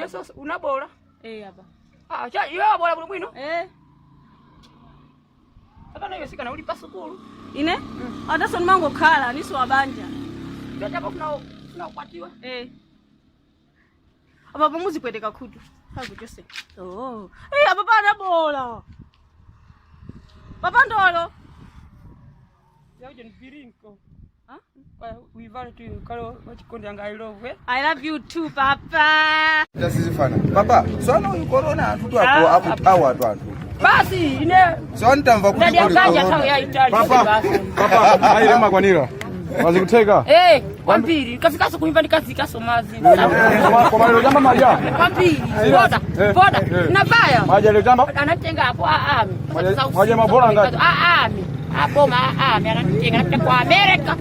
sasa unabola? Hapa. Cha yeye bola bwino? Hapana hiyo sika na ulipa sukuru. Ine? Hata son mango kala niso wabanja. Ndio hapo kuna ukwatiwa. Apa pamuzi kweteka kutu. Hapo Jose. Apa pana bola. Papa ndolo. Yauje nipirinko. We value to you. Kalo wachikonda I love you. I love you too, Papa. Sisi fana. Papa, swana uyu corona tutu hapo tawa tu antu. Basi ine. Swana tamva kuti kuli. Papa, hairema kwanira. Wazikuteka? Kwambiri. Kafika kuimba nikafika Somazi. Kwa maana jamba maja. Kwambiri. Boda. Nabaya. Maja ile jamba? Anatenga hapo Maja mabora ngapi? Aboma anatenga kwa America.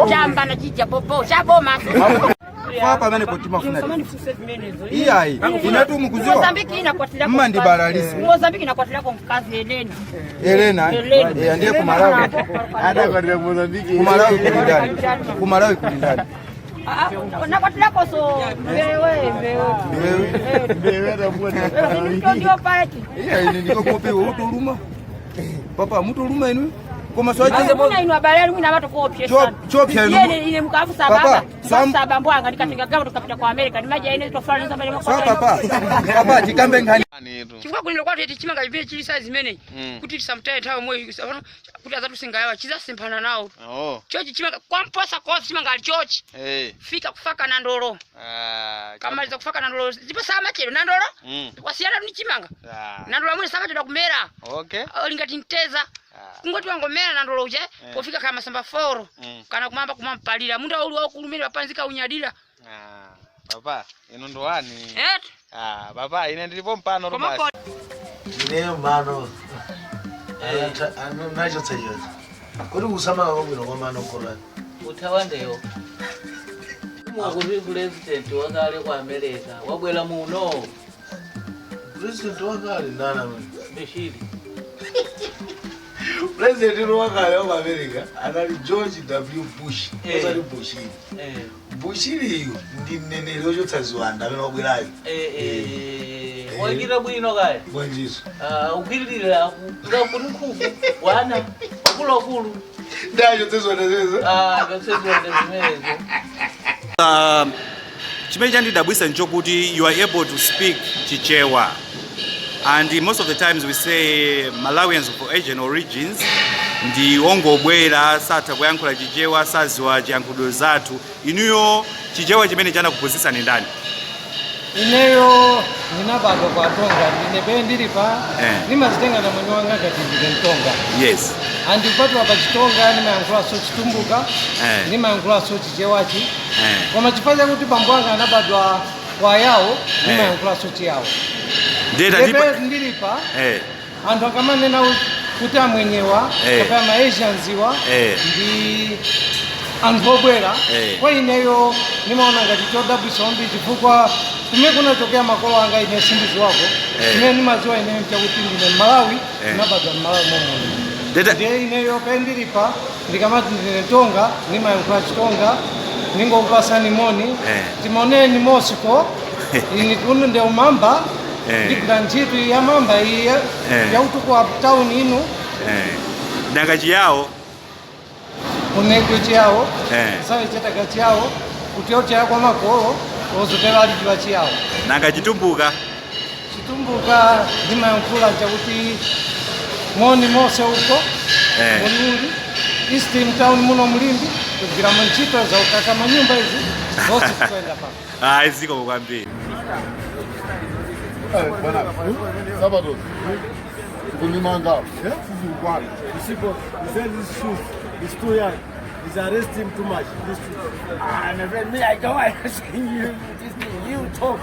Jamba na jija bobo. Shaboma. Papa mene kutima funa. Iyai. Inatu mkuziwa. Mozambique inakwatilia kwa Mandi baralisi. Mozambique inakwatilia kwa mkazi Helena. Helena. Ndiye kumalawi. Hata kwa Mozambique. Kumalawi kulindani. Nakwatilia kwa so wewe. Ndio party. Iyai ndiko kope utuluma. Papa mutuluma inu. Koma swaje mbona inu habari mimi na watu kopye sana yeye ile mkafu saba mbwanga nikatenga gamba tukapita kwa America ni maji aina tofauti sana mbele kwa papa jikambe ngani chingwa kunilo kwa eti chimanga ibe chili size mene kuti sometime tawe moyo kuti azatu singayawa chiza simpana nao chochi chimanga kwa mposa kwa chimanga alichochi fika kufaka na ndoro kama aliza kufaka na ndoro ndipo sama chelo na ndoro wasiana ni chimanga na ndoro mwe sama kumera olingati nteza ngoti wangomera na ndolo uje kufika kama samba foro kana kumamba kumampalira munda uli wa kulumira panzika unyadira papa ino ndo wani papa ine ndilipo mpano ro basi leo mano nacho tsayo kuri usama ngomiro ngomano korani utawandeyo mwakuri president wakale kwa America wabwela muno president wakale nana mwe Beshiri President wakale wa America anali George W Bush osali Bushiri Bushiri hiyo ndi nenero yotsaziwanda benobwirayo wagira bwino kaya bwanjiso ukirira kuri kufu wana okulu ndayo tsezona zezo tsezona zimezo chimene chandidabwisa nchokuti you are able to speak Chichewa. And most of the times we say Malawians of Asian origins ndi ongobwera sata kuyankhula Chichewa saziwa chiyankhulo zathu. Inuyo Chichewa chimene chana kupozisa ni ndani? Ineyo ninabadwa kwa Tonga ndine ndiri pa nimazitenga na mwenye wanga ngati ndine Tonga. Yes. Andi upatu hapa Chitonga nimayankhula so Chitumbuka nimayankhula so Chichewachi. Koma chifanya kuti bambo wanga anabadwa kwa yawo nimayankhula so Chiyawo. Ndiripa antu akamanena kuti amwenyewa kapaya maasianziwa ndi anthu obwera kwa ineyo nimaona ngati chodabwisa kwambiri chifukwa kumene kunachokera makolo anga ine simbizi wako imene nimaziwa ineyo chakuti ndine Malawi nabadwa Malawi momwe ndiye ineyo pe ndiripa ndikamati ndine Tonga nimayankhula Chitonga ningokupasani moni timoneni Mosiko ini kuno ndi umamba ndikula ntchito ya mamba iya ya utuku wa town ino nanga chiyawo kuneko chiyawo sawe chetaka chiyawo kuti yocha kwa makolo ozotera ali chiwa chiyawo nanga Chitumbuka ndimayankhula chakuti moni mose uko mulungu East Town muno Mulimbi kugira ntchito za ukaka manyumba izi zote kwenda pa ziko kwambiri. Sábado. Kulimanga. This is one. You see, but he said this shoes is too young. He's arresting him too much. This shoes. My friend, me, I go. I see you. This thing, you talk.